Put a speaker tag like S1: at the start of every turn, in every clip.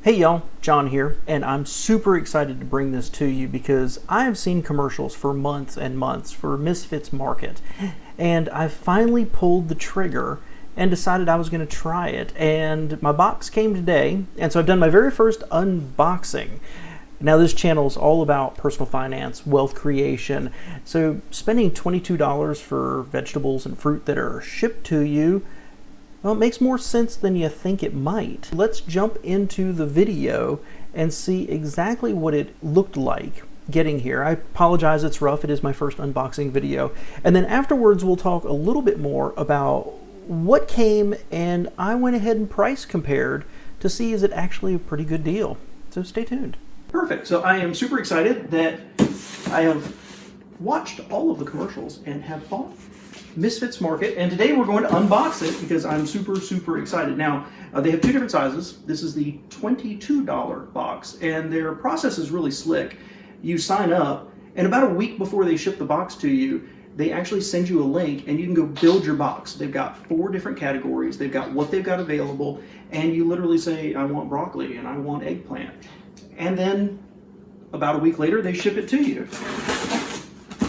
S1: Hey y'all, John here, and I'm super excited to bring this to you because I have seen commercials for months and months for Misfits Market, and I finally pulled the trigger and decided I was going to try it, and my box came today, and so I've done my very first unboxing. Now this channel is all about personal finance, wealth creation, so spending $22 for vegetables and fruit that are shipped to you, well, it makes more sense than you think it might. Let's jump into the video and see exactly what it looked like getting here. I apologize, it's rough. It is my first unboxing video. And then afterwards, we'll talk a little bit more about what came, and I went ahead and price compared to see is it actually a pretty good deal. So stay tuned. Perfect. So I am super excited that I have watched all of the commercials and have bought Misfits Market, and today we're going to unbox it because I'm super excited. Now, they have two different sizes. This is the $22 box, and their process is really slick. You sign up, and about a week before they ship the box to you, they actually send you a link, and you can go build your box. They've got 4 different categories. They've got what they've got available, and you literally say, I want broccoli, and I want eggplant. And then, about a week later, they ship it to you.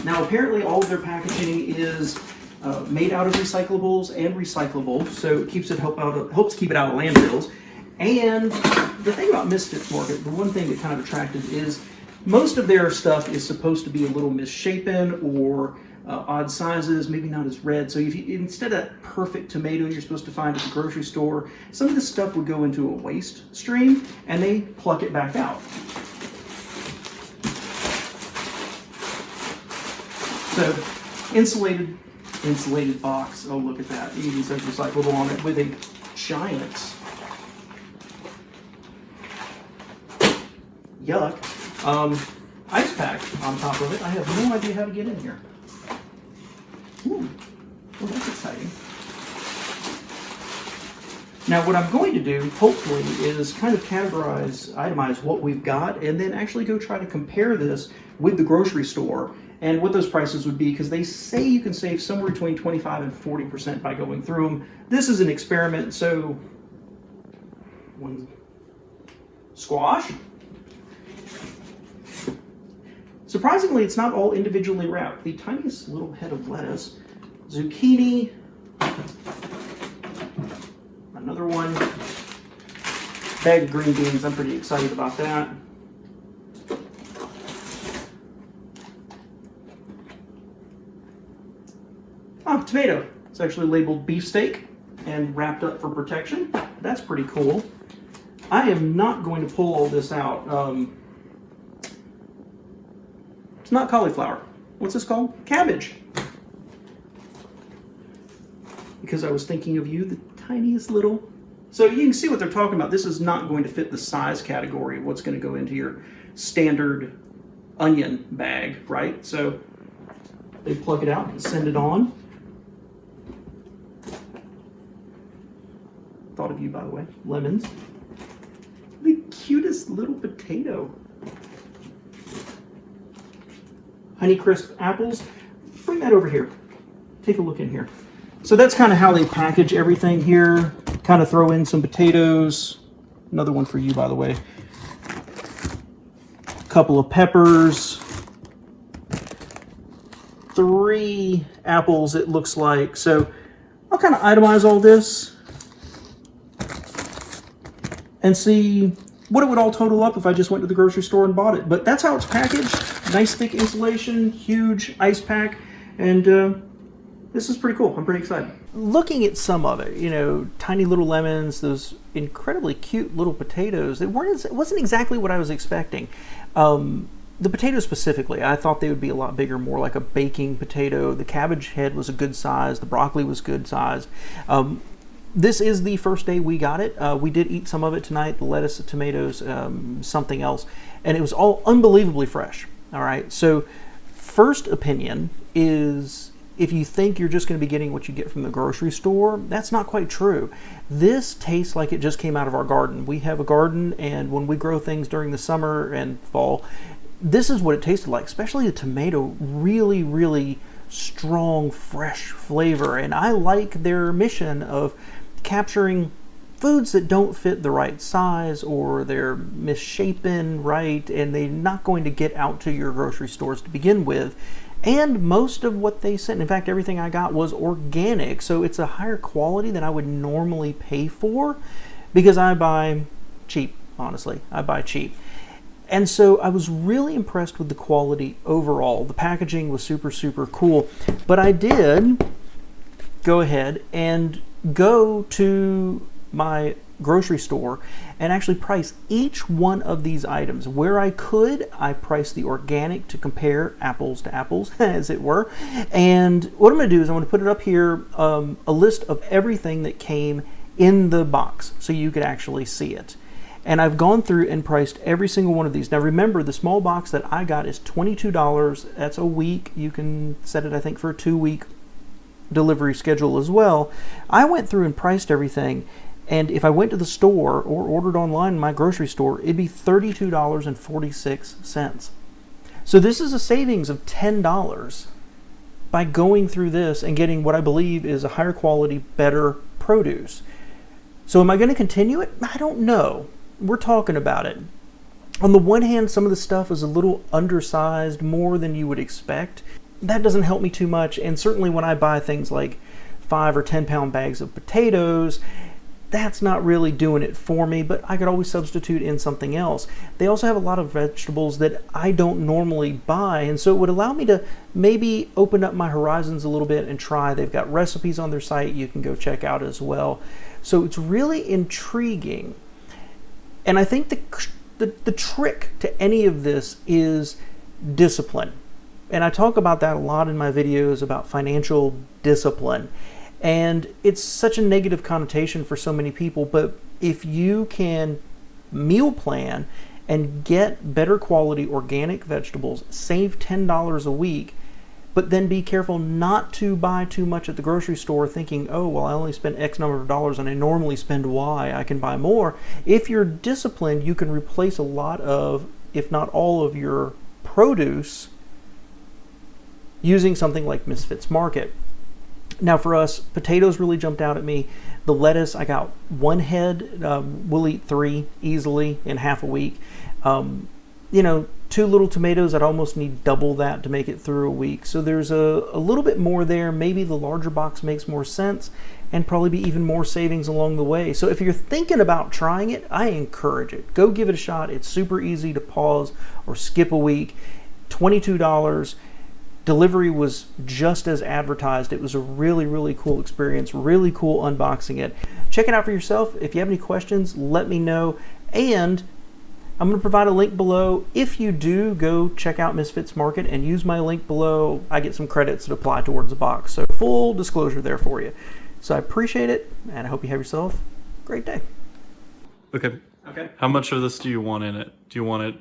S1: Now, apparently all of their packaging is made out of recyclables and recyclable, so it keeps it helps keep it out of landfills. And the thing about Misfits Market, the one thing that kind of attracted is most of their stuff is supposed to be a little misshapen or odd sizes, maybe not as red. So if you, instead of that perfect tomato you're supposed to find at the grocery store, some of this stuff would go into a waste stream and they pluck it back out. So insulated box. Oh, look at that. It even says recyclable on it with a giant yuck ice pack on top of it. I have no idea how to get in here. Ooh, well, that's exciting. Now what I'm going to do, hopefully, is kind of itemize what we've got, and then actually go try to compare this with the grocery store and what those prices would be, because they say you can save somewhere between 25 and 40% by going through them. This is an experiment, so squash. Surprisingly, it's not all individually wrapped. The tiniest little head of lettuce, zucchini, another one, bag of green beans. I'm pretty excited about that. Oh, tomato. It's actually labeled beefsteak and wrapped up for protection. That's pretty cool. I am not going to pull all this out. It's not cauliflower. What's this called? Cabbage. Because I was thinking of you, the tiniest little. So you can see what they're talking about. This is not going to fit the size category of what's going to go into your standard onion bag, right? So they plug it out and send it on. Thought of you, by the way. Lemons. The cutest little potato. Honeycrisp apples. Bring that over here. Take a look in here. So that's kind of how they package everything here. Kind of throw in some potatoes. Another one for you, by the way. A couple of peppers. 3 apples, it looks like. So I'll kind of itemize all this and see what it would all total up if I just went to the grocery store and bought it. But that's how it's packaged. Nice thick insulation, huge ice pack, and this is pretty cool. I'm pretty excited. Looking at some of it, you know, tiny little lemons, those incredibly cute little potatoes, it wasn't exactly what I was expecting. The potatoes specifically, I thought they would be a lot bigger, more like a baking potato. The cabbage head was a good size. The broccoli was good size. This is the first day we got it. We did eat some of it tonight, the lettuce, the tomatoes, something else, and it was all unbelievably fresh. All right, so first opinion is if you think you're just going to be getting what you get from the grocery store, that's not quite true. This tastes like it just came out of our garden. We have a garden, and when we grow things during the summer and fall, this is what it tasted like, especially the tomato. Really strong, fresh flavor, and I like their mission of capturing foods that don't fit the right size, or they're misshapen, right, and they're not going to get out to your grocery stores to begin with. And most of what they sent, in fact, everything I got was organic, so it's a higher quality than I would normally pay for, because I buy cheap, honestly. I buy cheap. And so I was really impressed with the quality overall. The packaging was super, super cool. But I did go ahead and go to my grocery store and actually price each one of these items. Where I could, I priced the organic to compare apples to apples, as it were. And what I'm going to do is I'm going to put it up here, a list of everything that came in the box so you could actually see it. And I've gone through and priced every single one of these. Now remember, the small box that I got is $22. That's a week. You can set it, I think, for a 2-week delivery schedule as well. I went through and priced everything, and if I went to the store or ordered online in my grocery store, it'd be $32.46. So this is a savings of $10 by going through this and getting what I believe is a higher quality, better produce. So am I going to continue it? I don't know. We're talking about it. On the one hand, some of the stuff is a little undersized, more than you would expect. That doesn't help me too much, and certainly when I buy things like 5 or 10 pound bags of potatoes, that's not really doing it for me, but I could always substitute in something else. They also have a lot of vegetables that I don't normally buy, and so it would allow me to maybe open up my horizons a little bit and try. They've got recipes on their site you can go check out as well. So it's really intriguing. And I think the trick to any of this is discipline. And I talk about that a lot in my videos about financial discipline. And it's such a negative connotation for so many people, but if you can meal plan and get better quality organic vegetables, save $10 a week, but then be careful not to buy too much at the grocery store thinking, oh, well, I only spent X number of dollars and I normally spend Y, I can buy more. If you're disciplined, you can replace a lot of, if not all of your produce using something like Misfits Market. Now for us, potatoes really jumped out at me. The lettuce, I got 1 head. We'll eat 3 easily in half a week. 2 little tomatoes, I'd almost need double that to make it through a week. So there's a little bit more there. Maybe the larger box makes more sense, and probably be even more savings along the way. So if you're thinking about trying it, I encourage it. Go give it a shot. It's super easy to pause or skip a week. $22. Delivery was just as advertised. It was a really, really cool experience. Really cool unboxing it. Check it out for yourself. If you have any questions, let me know. And I'm going to provide a link below. If you do go check out Misfits Market and use my link below, I get some credits that apply towards the box. So full disclosure there for you. So I appreciate it, and I hope you have yourself a great day.
S2: Okay. How much of this do you want in it? Do you want it